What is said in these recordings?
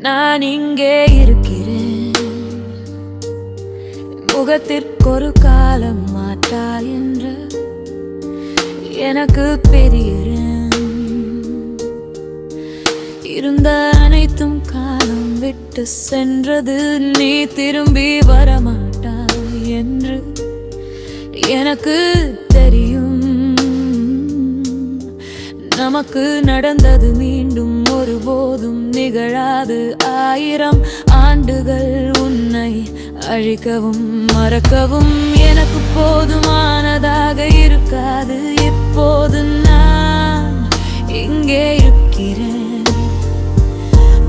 நான் இங்கே இருக்கிறேன். முகத்திற்கொரு காலம் மாட்டால் என்று எனக்கு தெரிகிறேன். இருந்த அனைத்தும் காலம் விட்டு சென்றது, நீ திரும்பி வரமாட்டாய் என்று எனக்கு தெரியும். நமக்கு நடந்தது மீண்டும் ஒருபோதும் நிகழாது. 1000 ஆண்டுகள் உன்னை அழிக்கவும் மறக்கவும் எனக்கு போதுமானதாக இருக்காது. இப்போது நான் இங்கே இருக்கிறேன்.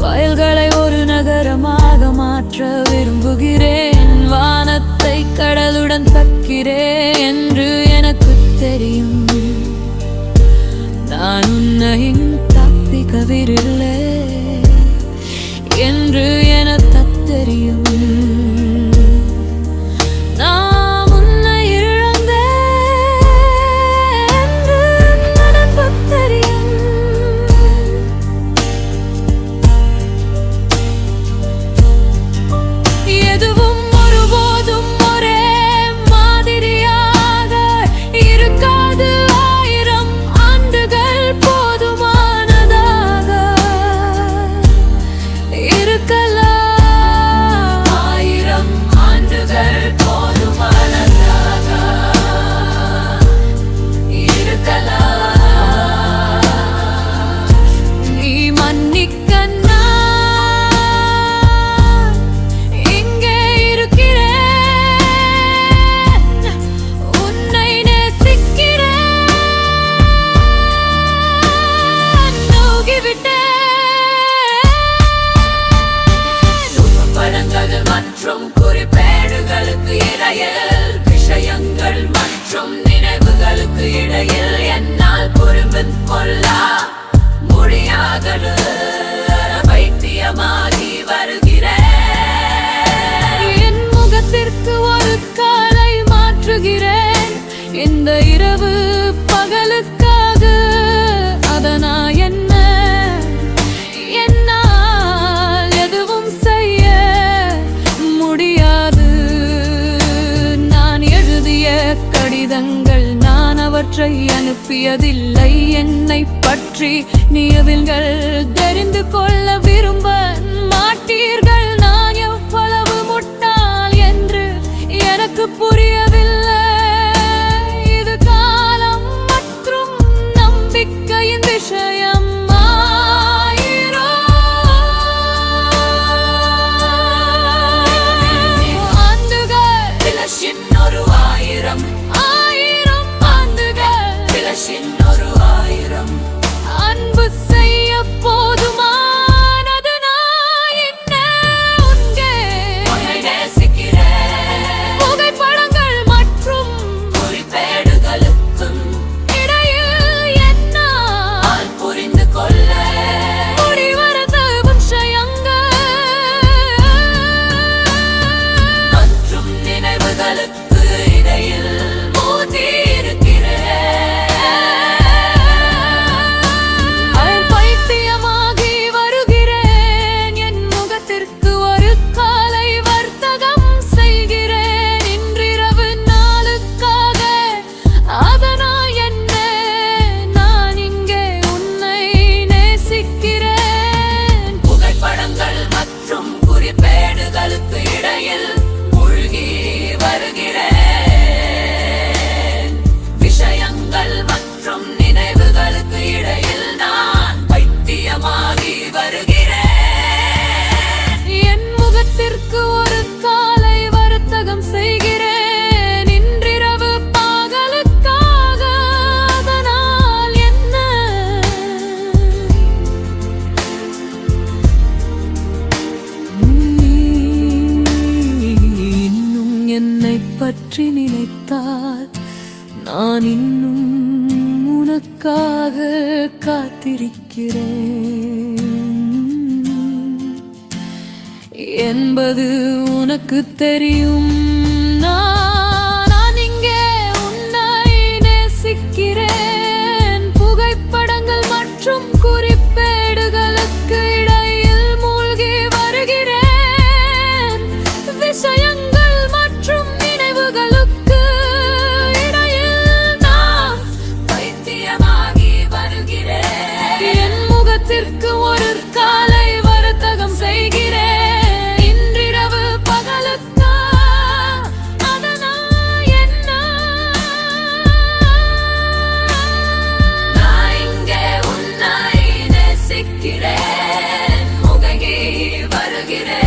வயல்களை ஒரு நகரமாக மாற்ற விரும்புகிறேன். வானத்தை கடலுடன் தக்கிறேன் என்று எனக்கு தெரியும். நான் உன்னை தப்பிக்கவில்லை என்று எனக்கு தெரியும். நான் உன்னை இழந்தேன் என்று எனக்கு தெரியும். எதுவும் ஒருபோதும் ஒரே மாதிரியாக இருக்காது. 1000 ஆண்டுகள் போதுமானதாக இருக்கலாம். 1000 ஆண்டுகள் போதுமானதாக இருக்கலாம். நீ மன்னிக்க நான் இங்கே இருக்கிறேன். உன்னை நேசிக்கிறேன். நோகிவிட்டேன். படங்கள் மற்றும் குறிப்பேடுகளுக்கு இடையில், விஷயங்கள் மற்றும் நினைவுகளுக்கு இடையில் என்னால் புரிந்து கொள்ள முடியாத பைத்தியமாகி வருகிறேன். என் முகத்திற்கு ஒரு காலை மாற்றுகிறேன். இந்த இரவு பகலுக்காக அதனா என்ன என்னால் எதுவும் செய்ய முடியாது. நான் எழுதிய கடிதங்கள், நான் அவற்றை அனுப்பியதில்லை. என்னை பற்றி நீங்கள் தெரிந்து கொள்ள விரும்ப மாட்டீர்கள். நான் எவ்வளவு முட்டாள் என்று எனக்கு புரியவில்லை. இது காலம் மற்றும் நம்பிக்கையின் விஷயம். 1000 ஆண்டுகள் விலசின் ஒரு 1000 ஆண்டுகள் விலசின் ஒரு 1000 அன்பு செய்ய போதுமானது. நான் என்ன உன்னை நேசிக்கிறேன். புகைப்படங்கள் மற்றும் குறிப்பேடுகளுக்கும் இடையில் என்னால் புரிந்து கொள்ள முடிவரத விஷயங்கள் மற்றும் நினைவுகளுக்கு இடையில் மோதி இருக்கிறேன். பைத்தியமாகி வருகிறேன். என் முகத்திற்கு ஒரு காலை வர்த்தகம் செய்கிறேன். இன்றிரவு நாளுக்காக அதனா என்ன. நான் இங்கே உன்னை நேசிக்கிறேன். புகைப்படங்கள் மற்றும் குறிப்பேடுகளுக்கு இடையில் மூழ்கி வருகிறேன். விஷயங்கள் மற்றும் நினைவுகளுக்கு இடையில் நான் பைத்தியமாகி வருகிறேன். என் முகத்திற்கு ஒரு காலை வர்த்தகம் செய்கிறேன். இன்றிரவு பகலுக்காக அதனால் என்ன. இன்னும் என்னை பற்றி நினைத்தால் நான் இன்னும் உனக்காக காத்திருக்கிறேன் என்பது உனக்கு தெரியும். நான் இங்கே உன்னை நேசிக்கிறேன். புகைப்படங்கள் மற்றும் குறிப்பேடுகளுக்கு இடையில் மூழ்கி முகங்கி வருகிறேன்.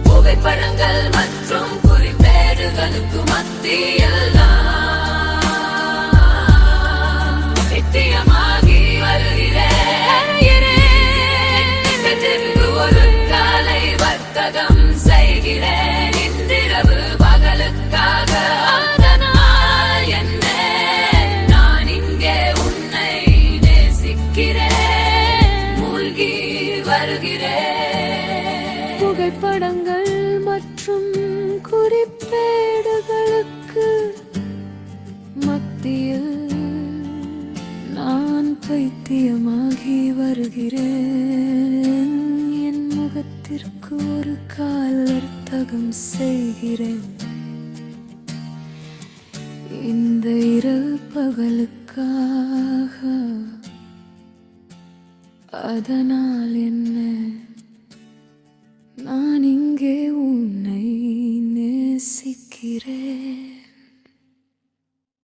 புகைப்படங்கள் மற்றும் குறிப்பேடுகளுக்கு மத்தியில் நான் நித்தியமாகி வருகிறேன். ஒரு காலை வர்த்தகம் செய்கிறேன் இன்றிரவு பகலுக்காக. அதனால் என்ன நான் இங்கே உன்னை நேசிக்கிறேன், மூழ்கி வருகிறேன். புகைப்படங்கள் மற்றும் குறிப்பேடுகளுக்கு மத்தியில் நான் பைத்தியமாகி வருகிறேன். என் முகத்திற்கு ஒரு கால் வர்த்தகம் செய்கிறேன் இந்த இரவு பகலுக்காக. அதனால் என்ன நான் இங்கே உன்னை நேசிக்கிறேன்.